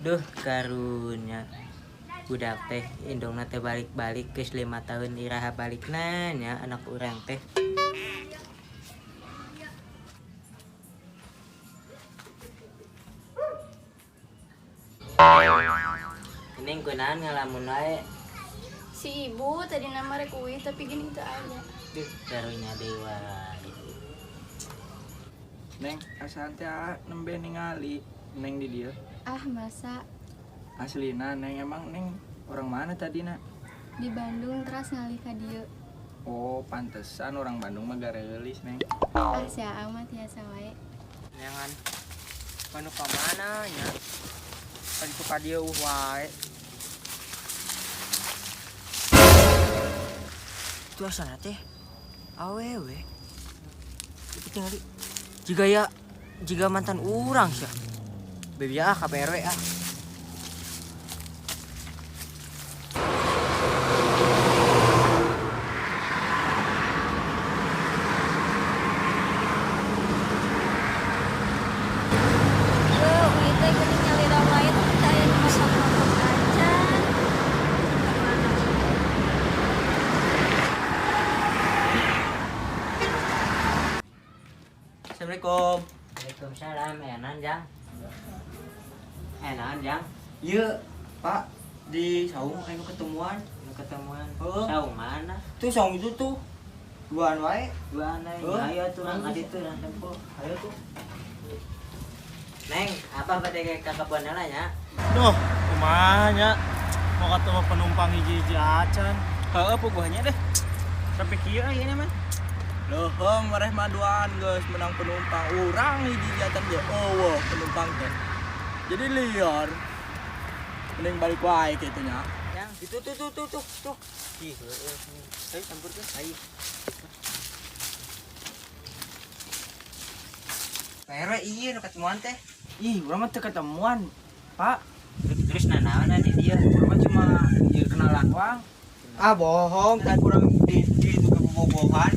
Duh karunya budak teh indongna teh balik-balik geus 5 tahun iraha balikna nya anak urang teh. Ini kunaon ngalamun wae. Si ibu tadi nama rek uwi tapi gini teu ada. Duh karunya dewa. Neng, asan teh nembe ningali Neng di dia. Ah masa Aslina Neng emang Neng orang mana tadi nak? di Bandung terus ngalih ka dieu. Oh, pantesan orang Bandung mah garelis Neng. Ah sia amat biasa wae. Jangan panu ka mana nya. Kan suka dia wae. Itu asana teh awewe. Itu tinggal jika mantan urang sih. Bebi KPRW ah. Assalamualaikum. Waalaikumsalam. Enan Jang. Enan Jang. Iya, Pak, di saung anu ketemuan. Ketemuan. Oh. Saung mana? Tuh saung itu tuh. Duaan wae. Dua aneh. Oh. Ayo tuh nang adi tuh nang tempo. Ayo tuh. Neng, apa pada ke kebun nya? Duh, kumanya mau ketemu penumpang hiji-hiji acan. Heeh, puguhnya deh. Tapi kieu ieu mah. Leuheung mareh maduan geus menang penumpang. Urang hiji jatan ge eueuh penumpang teh. Jadi liar. Mending balik wae kitu nya. Yang itu tuh. Ih, heueuh. Ayo campurkeun. Ayo. Pere iya nu ketemuan teh. Ih, urang mah teu ketemuan, Pak. Terus nanaon di dia? Urang mah cuma ieu kenalan wae. Ah, bohong, kan kurang di itu kebobogohan.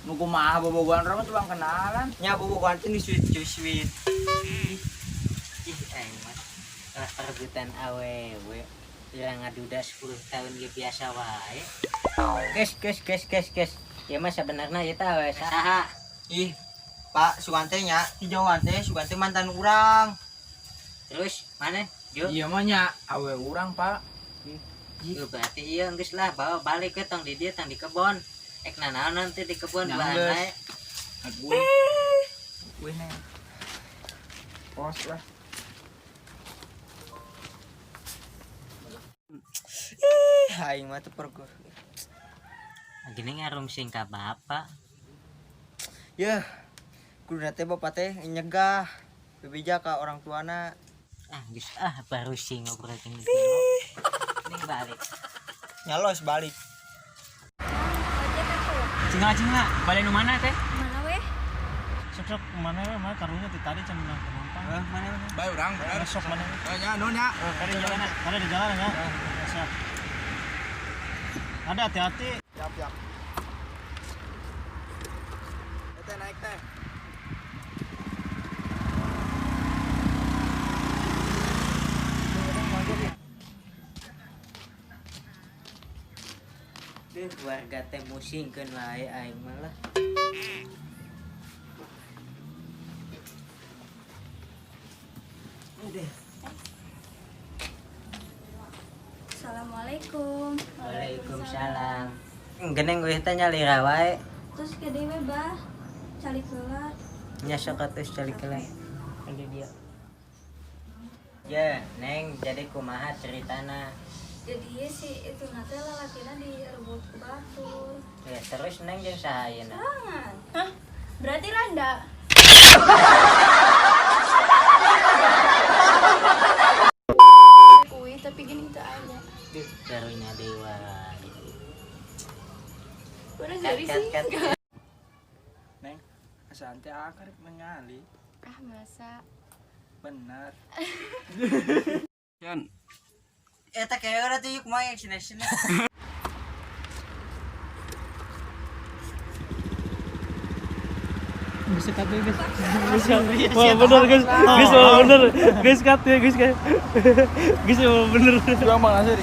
Nu kumaha bobogohan urang mah cuma kenalan. Nya bobogohan teh di sweet. Ih, mah. Rebutan awewe. Irang ngaduda 10 tahun ge biasa wae. Kes. Ya mah sebenarnya ieu teh we saha? Ih, Pak Sugante nya, hijauan teh Sugante mantan urang. Terus mana? Yuk. Iya mah nya awe urang, Pak. Yuk berarti iya geus lah bawa balik ke tong di dia tong di kebon. Ek nanaon nanti di kebon Yang bahan geus. wae. Gue. Gue Neng. Pos lah. Aing mah teu pergo. Gini ngarum sing ka bapak. Yeuh. Kuduna teh bapak teh nyegah. Bebija ka orang tuana. Geus baru sing ngobrol jeung dia. Ning balik. Nyalos balik. Cingla, balik nu mana teh? Mana weh? Sok mana mah karunya ti tadi can menang penumpang. Mana? Bae urang, bener. Sok mana? Nya nu nya. Ada di jalan, ya. Siap. Ada hati-hati. Siap. Teh naik teh. Duh warga teh musingkeun wae aing mah lah. Udah. Assalamualaikum. Waalaikumsalam. Geneng weh teh nyalira wae. Terus ke dewe bah cali keula. Nya sok atuh cali kele. Ada dia. Ya, Neng, jadi kumaha ceritana? Jadi ya si itu nate lalakina direbut ku batur. Ya, terus Neng jeung saha ayeuna? Jangan. Hah? Berarti Randa. Kuwi tapi gini teu ada. Duh, karunya dewa. Udah Kat, jadi kat, sih. kat. Neng, asan teh akar ningali. Ah masa Bener. Yan. Eta kayak udah tuh yuk main sini. Bisa kata guys. Wah bener guys. Guys wah bener. Guys cut ya guys. Guys wah bener. Kurang Bang Nasir.